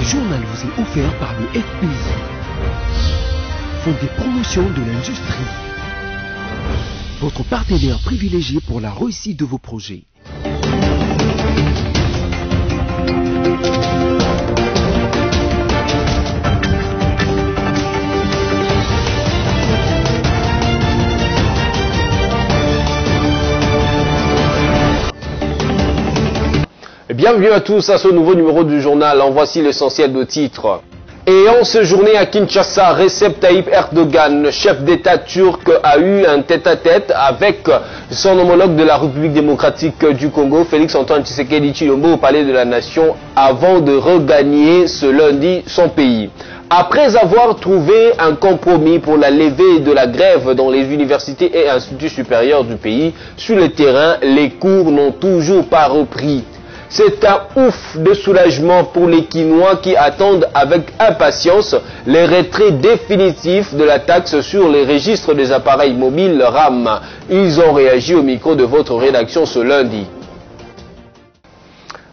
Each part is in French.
journal vous est offert par le FPI, Fonds des promotions de l'industrie, votre partenaire privilégié pour la réussite de vos projets. Bienvenue à tous à ce nouveau numéro du journal. En voici l'essentiel de titres. Et en séjourné à Kinshasa, Recep Tayyip Erdogan, le chef d'État turc, a eu un tête-à-tête avec son homologue de la République démocratique du Congo, Félix Antoine Tshisekedi Tshilombo, au Palais de la Nation, avant de regagner ce lundi son pays. Après avoir trouvé un compromis pour la levée de la grève dans les universités et instituts supérieurs du pays, sur le terrain, les cours n'ont toujours pas repris. C'est un ouf de soulagement pour les Kinois qui attendent avec impatience les retraits définitifs de la taxe sur les registres des appareils mobiles RAM. Ils ont réagi au micro de votre rédaction ce lundi.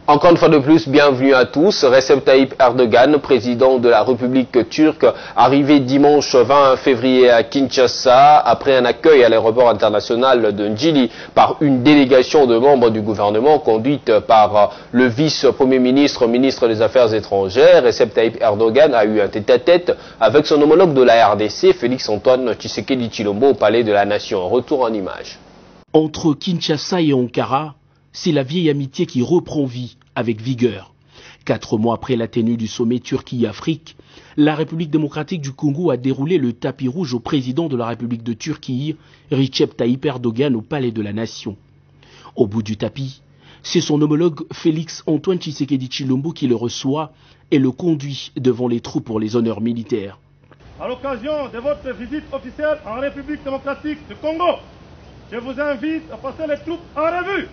Encore une fois de plus, bienvenue à tous. Recep Tayyip Erdogan, président de la République turque, arrivé dimanche 20 février à Kinshasa, après un accueil à l'aéroport international de Njili par une délégation de membres du gouvernement conduite par le vice-premier ministre, ministre des Affaires étrangères. Recep Tayyip Erdogan a eu un tête-à-tête avec son homologue de la RDC, Félix Antoine Tshisekedi Tshilombo, au Palais de la Nation. Retour en image. Entre Kinshasa et Ankara, c'est la vieille amitié qui reprend vie avec vigueur. 4 mois après la tenue du sommet Turquie-Afrique, la République démocratique du Congo a déroulé le tapis rouge au président de la République de Turquie, Recep Tayyip Erdogan, au Palais de la Nation. Au bout du tapis, c'est son homologue Félix Antoine Tshisekedi Tshilombo qui le reçoit et le conduit devant les troupes pour les honneurs militaires. À l'occasion de votre visite officielle en République démocratique du Congo, je vous invite à passer les troupes en revue.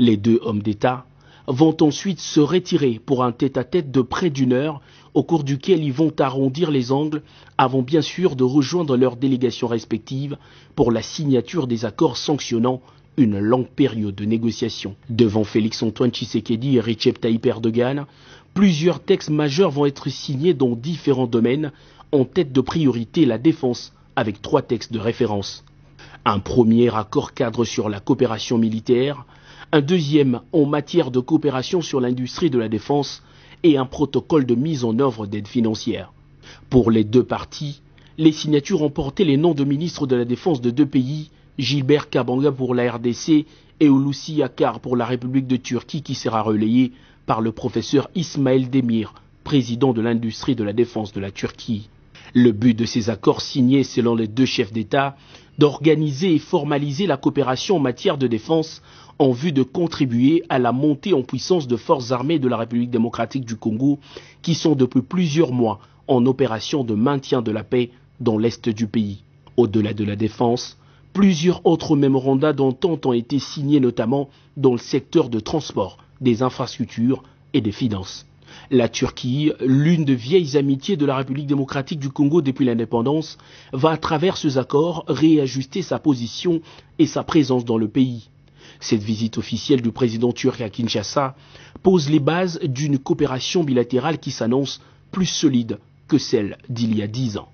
Les deux hommes d'État vont ensuite se retirer pour un tête-à-tête de près d'1 heure, au cours duquel ils vont arrondir les angles avant bien sûr de rejoindre leurs délégations respectives pour la signature des accords sanctionnant une longue période de négociation. Devant Félix Antoine Tshisekedi et Recep Tayyip Erdogan, plusieurs textes majeurs vont être signés dans différents domaines, en tête de priorité la défense, avec 3 textes de référence. Un premier accord cadre sur la coopération militaire, un deuxième en matière de coopération sur l'industrie de la défense et un protocole de mise en œuvre d'aide financière. Pour les deux parties, les signatures ont porté les noms de ministres de la Défense de 2 pays, Gilbert Kabanga pour la RDC et Hulusi Akar pour la République de Turquie, qui sera relayé par le professeur Ismail Demir, président de l'industrie de la défense de la Turquie. Le but de ces accords signés selon les deux chefs d'État, d'organiser et formaliser la coopération en matière de défense en vue de contribuer à la montée en puissance de forces armées de la République démocratique du Congo qui sont depuis plusieurs mois en opération de maintien de la paix dans l'est du pays. Au-delà de la défense, plusieurs autres mémorandums d'entente ont été signés notamment dans le secteur de transport, des infrastructures et des finances. La Turquie, l'une des vieilles amitiés de la République démocratique du Congo depuis l'indépendance, va à travers ces accords réajuster sa position et sa présence dans le pays. Cette visite officielle du président turc à Kinshasa pose les bases d'une coopération bilatérale qui s'annonce plus solide que celle d'il y a 10 ans.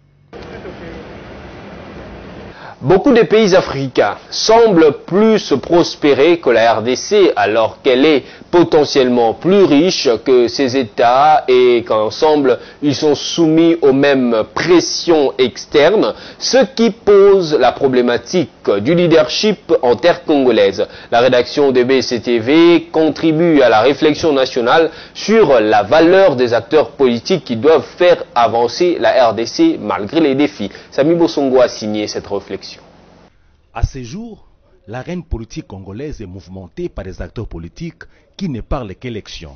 Beaucoup de pays africains semblent plus prospérer que la RDC alors qu'elle est potentiellement plus riche que ces États et qu'ensemble ils sont soumis aux mêmes pressions externes, ce qui pose la problématique du leadership en terre congolaise. La rédaction de BCTV contribue à la réflexion nationale sur la valeur des acteurs politiques qui doivent faire avancer la RDC malgré les défis. Samy Bosongo a signé cette réflexion. À ce jour, l'arène politique congolaise est mouvementée par des acteurs politiques qui ne parlent qu'élection,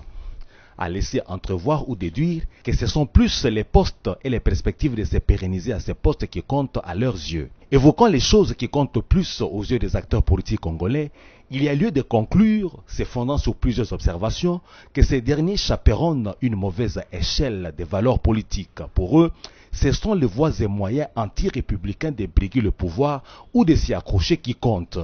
à laisser entrevoir ou déduire que ce sont plus les postes et les perspectives de se pérenniser à ces postes qui comptent à leurs yeux. Évoquant les choses qui comptent plus aux yeux des acteurs politiques congolais, il y a lieu de conclure, se fondant sur plusieurs observations, que ces derniers chaperonnent une mauvaise échelle des valeurs politiques. Pour eux, ce sont les voies et moyens anti-républicains de briguer le pouvoir ou de s'y accrocher qui comptent.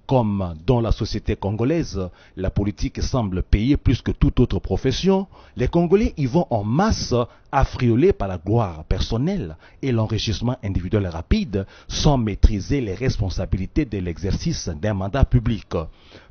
Comme dans la société congolaise, la politique semble payer plus que toute autre profession, les Congolais y vont en masse, affriolés par la gloire personnelle et l'enrichissement individuel rapide, sans maîtriser les responsabilités de l'exercice d'un mandat public.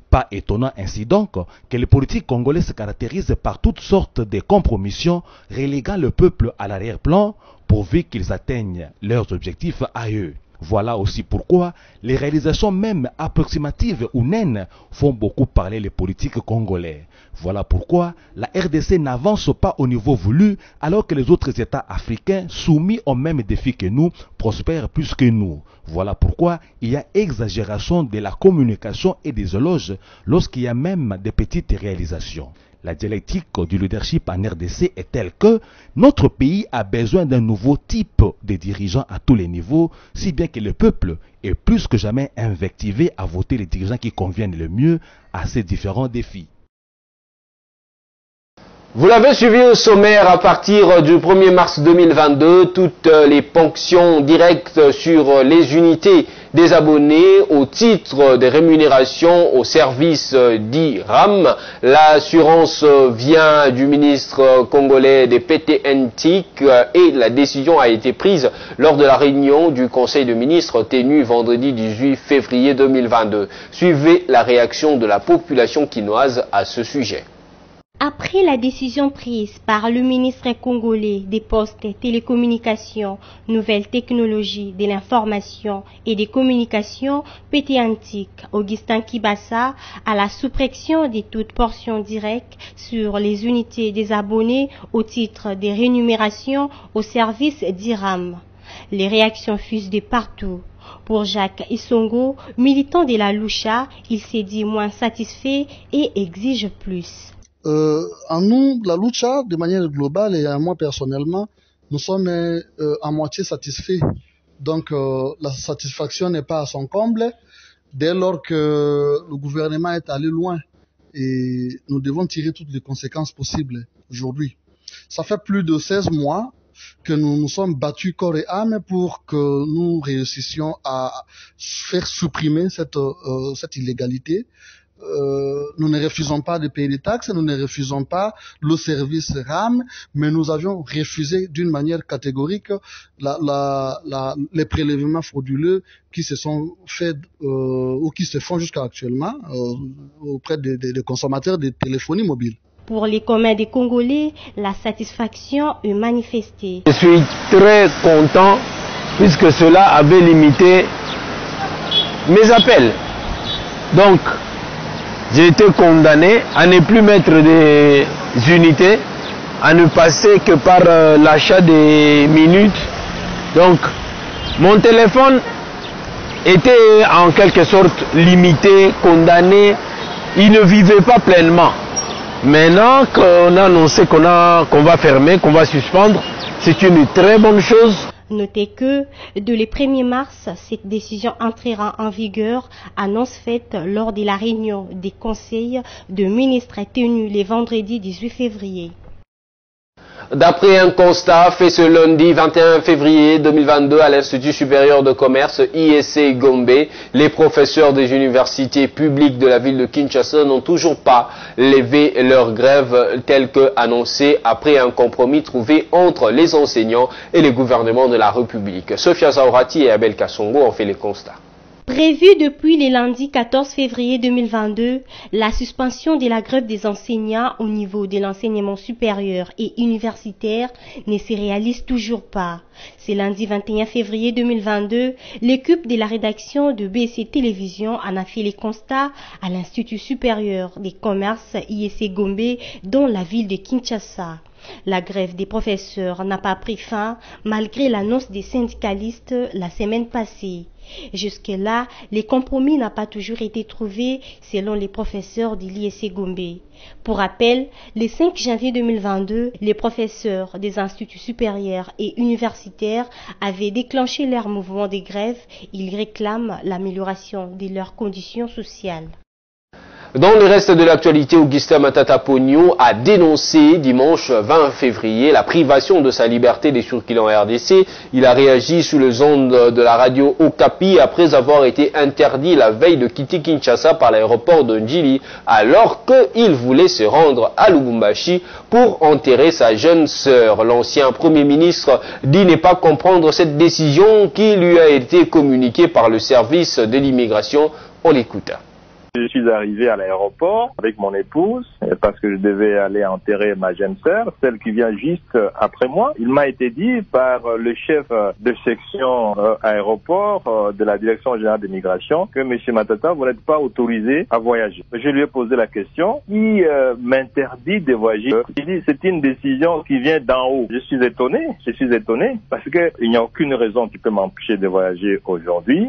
Pas étonnant ainsi donc que les politiques congolais se caractérisent par toutes sortes de compromissions, reléguant le peuple à l'arrière-plan pourvu qu'ils atteignent leurs objectifs à eux. Voilà aussi pourquoi les réalisations même approximatives ou naines font beaucoup parler les politiques congolais. Voilà pourquoi la RDC n'avance pas au niveau voulu alors que les autres États africains soumis aux mêmes défis que nous prospèrent plus que nous. Voilà pourquoi il y a exagération de la communication et des éloges lorsqu'il y a même des petites réalisations. La dialectique du leadership en RDC est telle que notre pays a besoin d'un nouveau type de dirigeants à tous les niveaux, si bien que le peuple est plus que jamais invectivé à voter les dirigeants qui conviennent le mieux à ces différents défis. Vous l'avez suivi au sommaire, à partir du 1er mars 2022, toutes les ponctions directes sur les unités des abonnés au titre des rémunérations au service d'IRAM. L'assurance vient du ministre congolais des PTNTIC et la décision a été prise lors de la réunion du Conseil de ministres tenue vendredi 18 février 2022. Suivez la réaction de la population quinoise à ce sujet. Après la décision prise par le ministre congolais des Postes et Télécommunications, Nouvelles Technologies de l'Information et des Communications, PTNTIC, Augustin Kibassa, à la suppression de toute portion directe sur les unités des abonnés au titre des rémunérations au service d'IRAM. Les réactions fusent de partout. Pour Jacques Isongo, militant de la Lucha, il s'est dit moins satisfait et exige plus. En nous, la lucha, de manière globale et à moi personnellement, nous sommes à moitié satisfaits. Donc la satisfaction n'est pas à son comble dès lors que le gouvernement est allé loin et nous devons tirer toutes les conséquences possibles aujourd'hui. Ça fait plus de 16 mois que nous nous sommes battus corps et âme pour que nous réussissions à faire supprimer cette illégalité. Nous ne refusons pas de payer des taxes, nous ne refusons pas le service RAM, mais nous avions refusé d'une manière catégorique les prélèvements frauduleux qui se sont faits ou qui se font jusqu'à actuellement auprès des consommateurs de téléphonie mobile. Pour les communs des Congolais, la satisfaction est manifestée. Je suis très content puisque cela avait limité mes appels. Donc, j'ai été condamné à ne plus mettre des unités, à ne passer que par l'achat des minutes. Donc, mon téléphone était en quelque sorte limité, condamné. Il ne vivait pas pleinement. Maintenant qu'on a annoncé qu'on va fermer, qu'on va suspendre, c'est une très bonne chose. Notez que, dès le 1er mars, cette décision entrera en vigueur, annonce faite lors de la réunion des conseils de ministres tenus le vendredi 18 février. D'après un constat fait ce lundi 21 février 2022 à l'Institut supérieur de commerce IEC Gombe, les professeurs des universités publiques de la ville de Kinshasa n'ont toujours pas levé leur grève telle que annoncée après un compromis trouvé entre les enseignants et les gouvernements de la République. Sophia Zaorati et Abel Kassongo ont fait les constats. Prévu depuis le lundi 14 février 2022, la suspension de la grève des enseignants au niveau de l'enseignement supérieur et universitaire ne se réalise toujours pas. Ce lundi 21 février 2022, l'équipe de la rédaction de BC Télévision en a fait les constats à l'Institut supérieur des commerces IEC Gombe dans la ville de Kinshasa. La grève des professeurs n'a pas pris fin malgré l'annonce des syndicalistes la semaine passée. Jusque-là, les compromis n'ont pas toujours été trouvés selon les professeurs de l'IEC Gombe. Pour rappel, le 5 janvier 2022, les professeurs des instituts supérieurs et universitaires avaient déclenché leur mouvement de grève. Ils réclament l'amélioration de leurs conditions sociales. Dans le reste de l'actualité, Augustin Matata Pogno a dénoncé dimanche 20 février la privation de sa liberté des circulants RDC. Il a réagi sous les ondes de la radio Okapi après avoir été interdit la veille de quitter Kinshasa par l'aéroport de Njili alors qu'il voulait se rendre à Lubumbashi pour enterrer sa jeune sœur. L'ancien Premier ministre dit ne pas comprendre cette décision qui lui a été communiquée par le service de l'immigration. On l'écoute. Je suis arrivé à l'aéroport avec mon épouse parce que je devais aller enterrer ma jeune sœur, celle qui vient juste après moi. Il m'a été dit par le chef de section aéroport de la direction générale des migrations que M. Matata, vous n'êtes pas autorisé à voyager. Je lui ai posé la question, qui m'interdit de voyager. Il dit c'est une décision qui vient d'en haut. Je suis étonné parce qu'il n'y a aucune raison qui peut m'empêcher de voyager aujourd'hui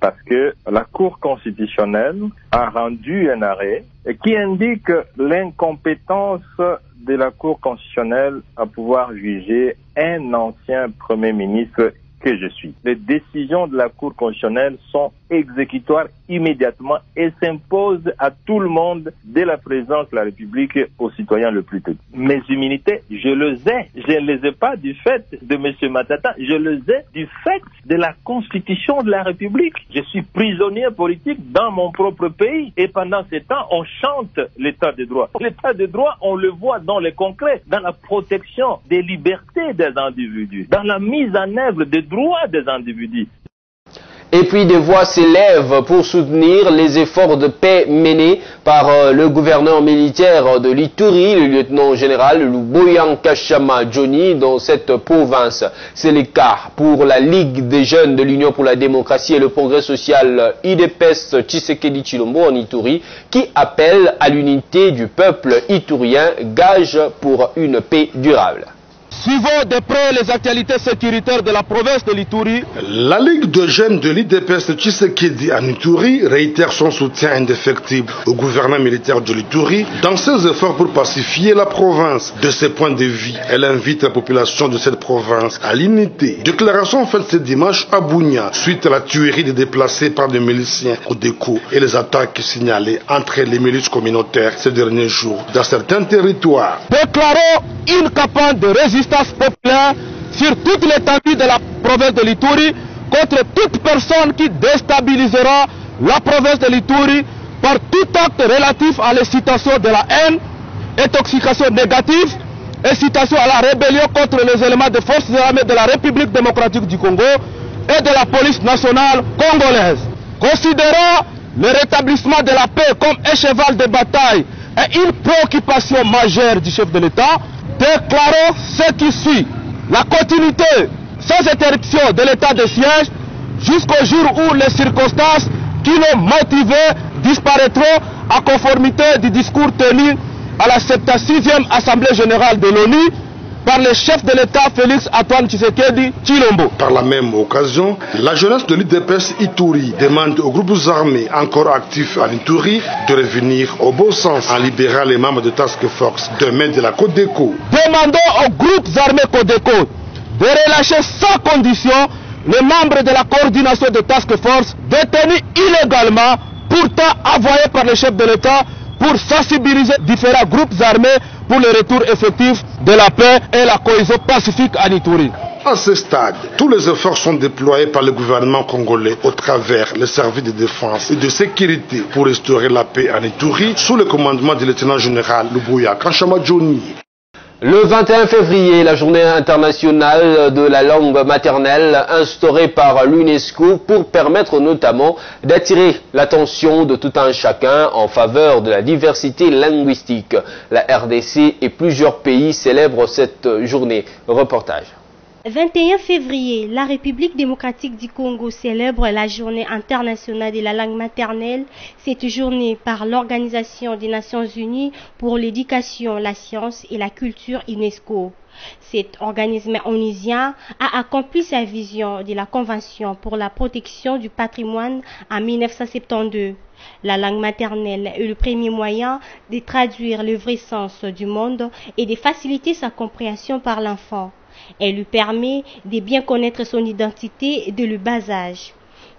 parce que la Cour constitutionnelle a rendu un arrêt qui indique l'incompétence de la Cour constitutionnelle à pouvoir juger un ancien Premier ministre que je suis. Les décisions de la Cour constitutionnelle sont exécutoires immédiatement et s'imposent à tout le monde dès la présidence de la République aux citoyens le plus petit. Mes immunités, je les ai. Je ne les ai pas du fait de M. Matata, je les ai du fait de la Constitution de la République. Je suis prisonnier politique dans mon propre pays et pendant ce temps, on chante l'état de droit. L'état de droit, on le voit dans le concret, dans la protection des libertés des individus, dans la mise en œuvre des droits des individus. Et puis des voix s'élèvent pour soutenir les efforts de paix menés par le gouverneur militaire de l'Ituri, le lieutenant-général Luboyan Kashama Johnny, dans cette province. C'est le cas pour la Ligue des jeunes de l'Union pour la démocratie et le progrès social UDPS Tshisekedi Tshilombo en Ituri, qui appelle à l'unité du peuple iturien, gage pour une paix durable. Suivons de près les actualités sécuritaires de la province de l'Ituri. La Ligue de jeunes de l'IDPS Tshisekedi en Ituri réitère son soutien indéfectible au gouvernement militaire de l'Ituri dans ses efforts pour pacifier la province. De ses points de vue, elle invite la population de cette province à l'unité. Déclaration faite ce dimanche à Bunia suite à la tuerie des déplacés par des miliciens au Déco et les attaques signalées entre les milices communautaires ces derniers jours dans certains territoires. Déclarons une campagne de résistance populaire sur toute l'étendue de la province de l'Ituri contre toute personne qui déstabilisera la province de l'Ituri par tout acte relatif à l'excitation de la haine, intoxication négative, incitation à la rébellion contre les éléments des forces armées de la République démocratique du Congo et de la police nationale congolaise. Considérant le rétablissement de la paix comme un cheval de bataille et une préoccupation majeure du chef de l'État, déclarons ce qui suit. La continuité sans interruption de l'état de siège jusqu'au jour où les circonstances qui l'ont motivé disparaîtront à conformité du discours tenu à la 76e Assemblée générale de l'ONU par le chef de l'État Félix Antoine Tshisekedi Tshilombo. Par la même occasion, la jeunesse de l'IDPS Ituri demande aux groupes armés encore actifs en Ituri de revenir au bon sens en libérant les membres de Task Force demain de la Codeco. Demandons aux groupes armés Codeco de relâcher sans condition les membres de la coordination de Task Force détenus illégalement, pourtant envoyés par le chef de l'État pour sensibiliser différents groupes armés pour le retour effectif de la paix et la cohésion pacifique en Ituri. À ce stade, tous les efforts sont déployés par le gouvernement congolais au travers les services de défense et de sécurité pour restaurer la paix en Ituri sous le commandement du lieutenant-général Luboya Kashama Johnny. Le 21 février, la journée internationale de la langue maternelle instaurée par l'UNESCO pour permettre notamment d'attirer l'attention de tout un chacun en faveur de la diversité linguistique. La RDC et plusieurs pays célèbrent cette journée. Reportage. 21 février, la République démocratique du Congo célèbre la journée internationale de la langue maternelle. Cette journée par l'Organisation des Nations Unies pour l'éducation, la science et la culture UNESCO. Cet organisme onusien a accompli sa vision de la Convention pour la protection du patrimoine en 1972. La langue maternelle est le premier moyen de traduire le vrai sens du monde et de faciliter sa compréhension par l'enfant. Elle lui permet de bien connaître son identité dès le bas âge.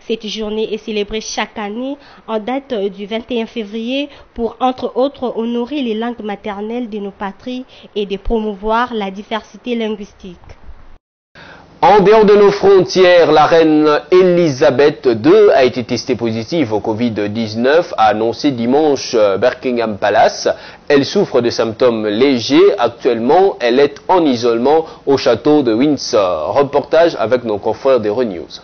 Cette journée est célébrée chaque année en date du 21 février pour, entre autres, honorer les langues maternelles de nos patries et de promouvoir la diversité linguistique. En dehors de nos frontières, la reine Elisabeth II a été testée positive au Covid-19, a annoncé dimanche Buckingham Palace. Elle souffre de symptômes légers. Actuellement, elle est en isolement au château de Windsor. Reportage avec nos confrères d'Euronews.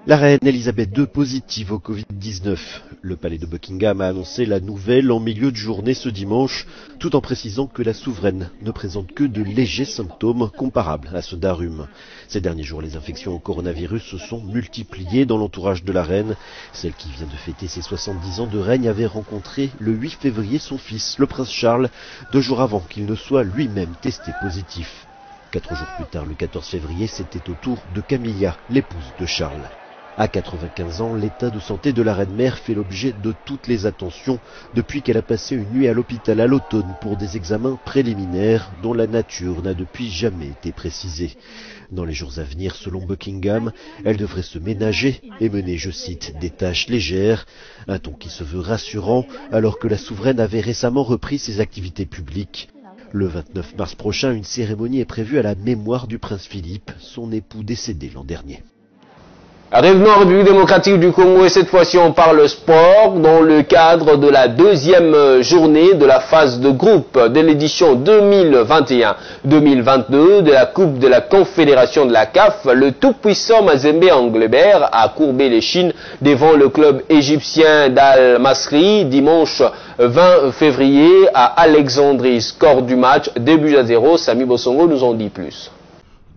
La reine Elisabeth II positive au Covid-19. Le palais de Buckingham a annoncé la nouvelle en milieu de journée ce dimanche, tout en précisant que la souveraine ne présente que de légers symptômes comparables à ceux d'un rhume. Ces derniers jours, les infections au coronavirus se sont multipliées dans l'entourage de la reine. Celle qui vient de fêter ses 70 ans de règne avait rencontré le 8 février son fils, le prince Charles, 2 jours avant qu'il ne soit lui-même testé positif. 4 jours plus tard, le 14 février, c'était au tour de Camilla, l'épouse de Charles. À 95 ans, l'état de santé de la reine-mère fait l'objet de toutes les attentions depuis qu'elle a passé une nuit à l'hôpital à l'automne pour des examens préliminaires dont la nature n'a depuis jamais été précisée. Dans les jours à venir, selon Buckingham, elle devrait se ménager et mener, je cite, des tâches légères, un ton qui se veut rassurant alors que la souveraine avait récemment repris ses activités publiques. Le 29 mars prochain, une cérémonie est prévue à la mémoire du prince Philippe, son époux décédé l'an dernier. Revenons en République démocratique du Congo et cette fois-ci on parle sport dans le cadre de la deuxième journée de la phase de groupe de l'édition 2021-2022 de la Coupe de la Confédération de la CAF. Le tout-puissant Mazembe Anglebert a courbé les chines devant le club égyptien d'Al Masry dimanche 20 février à Alexandrie. Score du match, 2-0. Samy Bosongo nous en dit plus.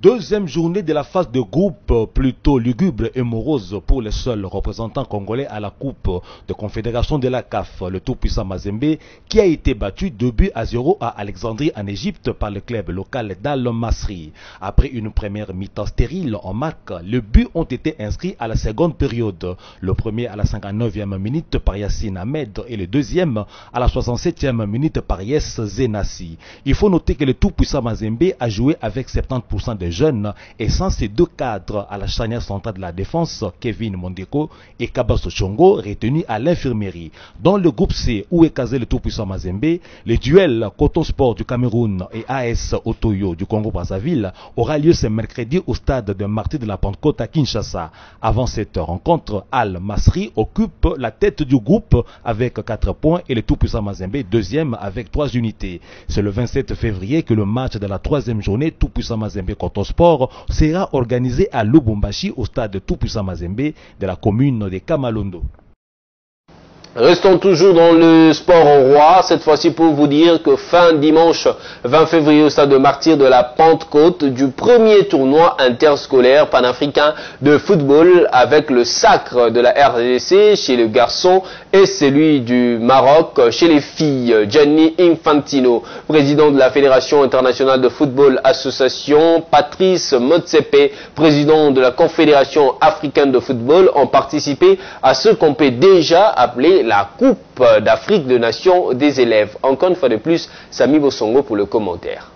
Deuxième journée de la phase de groupe plutôt lugubre et morose pour les seuls représentants congolais à la Coupe de Confédération de la CAF. Le tout-puissant Mazembe qui a été battu 2-0 à Alexandrie en Égypte par le club local d'Al Masry. Après une première mi-temps stérile en marque, les buts ont été inscrits à la seconde période. Le premier à la 59e minute par Yassine Ahmed et le deuxième à la 67e minute par Yes Zenassi. Il faut noter que le tout-puissant Mazembe a joué avec 70% de jeunes et sans ces 2 cadres à la charnière centrale de la défense, Kevin Mondeko et Kabaso Chongo, retenus à l'infirmerie. Dans le groupe C, où est casé le tout-puissant Mazembe, les duels Coton Sport du Cameroun et AS Otoyo du Congo-Brazzaville aura lieu ce mercredi au stade de Martyrs de la Pentecôte à Kinshasa. Avant cette rencontre, Al Masry occupe la tête du groupe avec 4 points et le tout-puissant Mazembe deuxième avec 3 unités. C'est le 27 février que le match de la 3e journée tout-puissant Mazembe Coton Sport sera organisé à Lubumbashi au stade tout-puissant Mazembe de la commune de Kamalondo. Restons toujours dans le sport en roi, cette fois-ci pour vous dire que fin dimanche 20 février au stade de Martyrs de la Pentecôte du premier tournoi interscolaire panafricain de football avec le sacre de la RDC chez les garçons et celui du Maroc chez les filles. Gianni Infantino, président de la Fédération internationale de football association, Patrice Motsepe, président de la Confédération africaine de football, ont participé à ce qu'on peut déjà appeler la Coupe d'Afrique de Nations des élèves. Encore une fois de plus, Samy Bosongo pour le commentaire.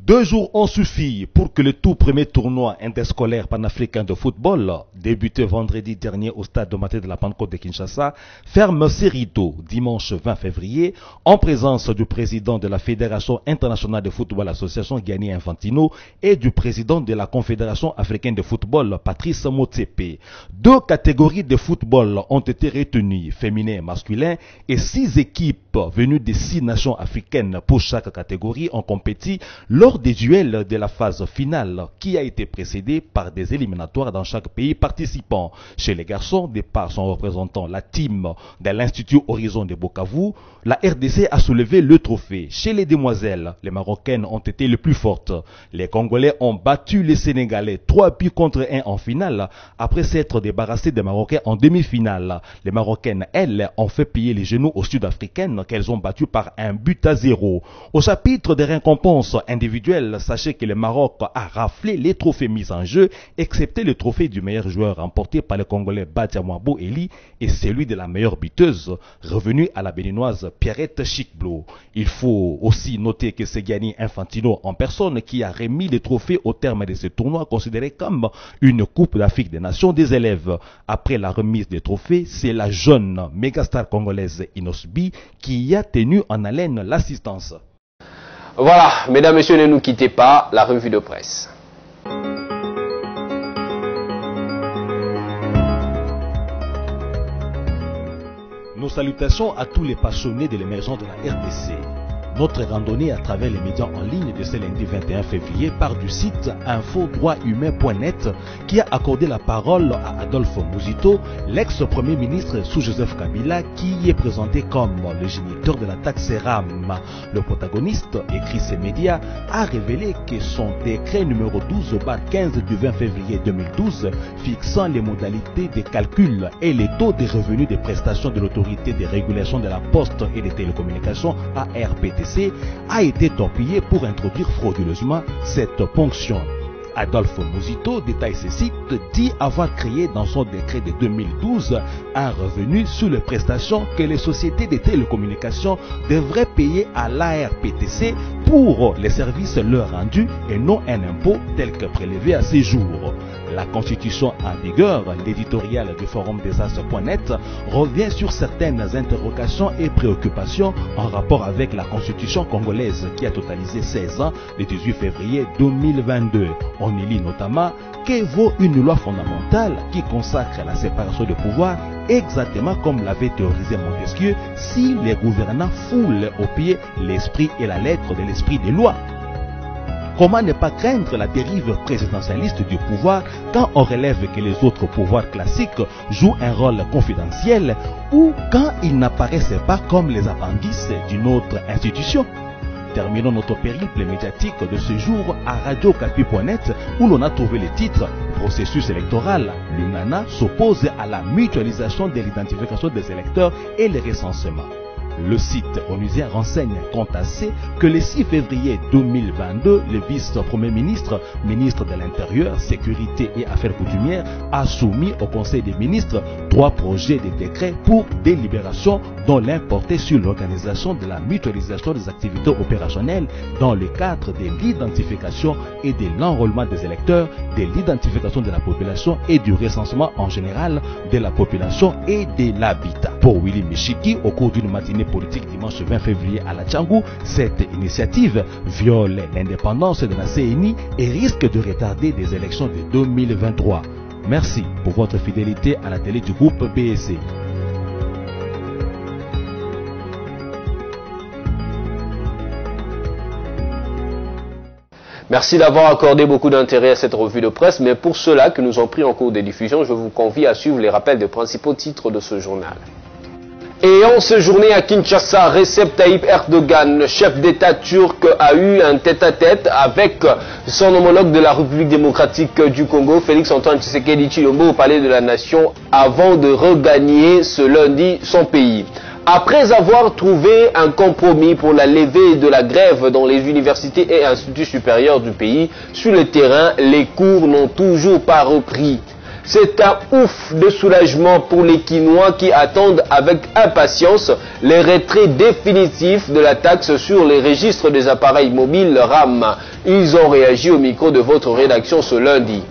2 jours ont suffi pour que le tout premier tournoi interscolaire panafricain de football, débuté vendredi dernier au stade de Martyrs de la Pentecôte de Kinshasa, ferme ses rideaux dimanche 20 février en présence du président de la Fédération internationale de football association Gianni Infantino et du président de la Confédération africaine de football Patrice Motsepe. 2 catégories de football ont été retenues, féminin et masculin, et 6 équipes venues des 6 nations africaines pour chaque catégorie ont compéti lors des duels de la phase finale qui a été précédée par des éliminatoires dans chaque pays participant. Chez les garçons, de par son représentant, la team de l'Institut Horizon de Bukavu, la RDC a soulevé le trophée. Chez les demoiselles, les Marocaines ont été les plus fortes. Les Congolais ont battu les Sénégalais 3-1 en finale après s'être débarrassés des Marocains en demi-finale. Les Marocaines, elles, ont fait payer les genoux aux Sud-Africaines qu'elles ont battues par 1-0. Au chapitre des récompenses individuelles, individuel, sachez que le Maroc a raflé les trophées mis en jeu, excepté le trophée du meilleur joueur remporté par le Congolais Badia Mwabo Eli et celui de la meilleure buteuse, revenu à la béninoise Pierrette Chicblot. Il faut aussi noter que c'est Gianni Infantino en personne qui a remis les trophées au terme de ce tournoi considéré comme une Coupe d'Afrique des Nations des élèves. Après la remise des trophées, c'est la jeune mégastar congolaise Inosbi qui a tenu en haleine l'assistance. Voilà, mesdames, messieurs, ne nous quittez pas, la revue de presse. Nos salutations à tous les passionnés de l'émergence de la RDC. Notre randonnée à travers les médias en ligne de ce lundi 21 février part du site infodroithumain.net qui a accordé la parole à Adolphe Muzito, l'ex-premier ministre sous Joseph Kabila, qui est présenté comme le géniteur de la taxe RAM. Le protagoniste, écrit ces médias, a révélé que son décret numéro 12/15 du 20 février 2012 fixant les modalités de calcul et les taux de revenus des prestations de l'autorité de régulation de la poste et des télécommunications ARPTC a été torpillé pour introduire frauduleusement cette ponction. Adolphe Muzito, détaille ce site, dit avoir créé dans son décret de 2012 un revenu sur les prestations que les sociétés de télécommunications devraient payer à l'ARPTC pour les services leur rendus et non un impôt tel que prélevé à ces jours. La Constitution en vigueur, l'éditorial du forum des As.net, revient sur certaines interrogations et préoccupations en rapport avec la Constitution congolaise qui a totalisé 16 ans le 18 février 2022. On y lit notamment que vaut une loi fondamentale qui consacre la séparation des pouvoirs exactement comme l'avait théorisé Montesquieu si les gouvernants foulent au pied l'esprit et la lettre de l'esprit des lois. Comment ne pas craindre la dérive présidentialiste du pouvoir quand on relève que les autres pouvoirs classiques jouent un rôle confidentiel ou quand ils n'apparaissent pas comme les appendices d'une autre institution? Terminons notre périple médiatique de ce jour à radiocapi.net où l'on a trouvé le titre « Processus électoral. L'UNANA s'oppose à la mutualisation de l'identification des électeurs et le recensement ». Le site onusien renseigne quant à ce que le 6 février 2022, le vice-premier ministre, ministre de l'Intérieur, Sécurité et Affaires coutumières, a soumis au Conseil des ministres 3 projets de décrets pour délibération dont l'un portait sur l'organisation de la mutualisation des activités opérationnelles dans le cadre de l'identification et de l'enrôlement des électeurs, de l'identification de la population et du recensement en général de la population et de l'habitat. Pour Willy Michiki, au cours d'une matinée politique dimanche 20 février à la Tchangou, cette initiative viole l'indépendance de la CENI et risque de retarder des élections de 2023. Merci pour votre fidélité à la télé du groupe BSC. Merci d'avoir accordé beaucoup d'intérêt à cette revue de presse, mais pour ceux-là que nous ont pris en cours de diffusion, je vous convie à suivre les rappels des principaux titres de ce journal. Et en séjourné à Kinshasa, Recep Tayyip Erdogan, le chef d'État turc, a eu un tête-à-tête avec son homologue de la République démocratique du Congo, Félix-Antoine Tshisekedi Tshilombo, au Palais de la Nation, avant de regagner ce lundi son pays. Après avoir trouvé un compromis pour la levée de la grève dans les universités et instituts supérieurs du pays, sur le terrain, les cours n'ont toujours pas repris. C'est un ouf de soulagement pour les Kinois qui attendent avec impatience les retraits définitifs de la taxe sur les registres des appareils mobiles RAM. Ils ont réagi au micro de votre rédaction ce lundi.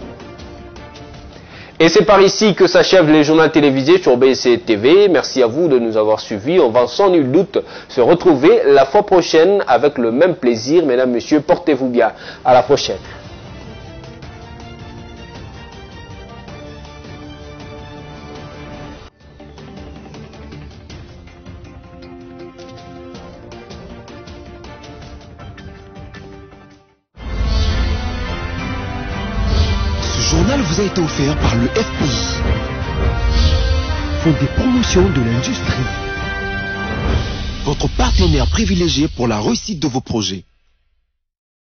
Et c'est par ici que s'achève les journaux télévisés sur BSC TV. Merci à vous de nous avoir suivis. On va sans nul doute se retrouver la fois prochaine avec le même plaisir. Mesdames, Messieurs, portez-vous bien. À la prochaine. Ce journal vous a été offert par le FPI, Fonds des promotions de l'industrie, votre partenaire privilégié pour la réussite de vos projets.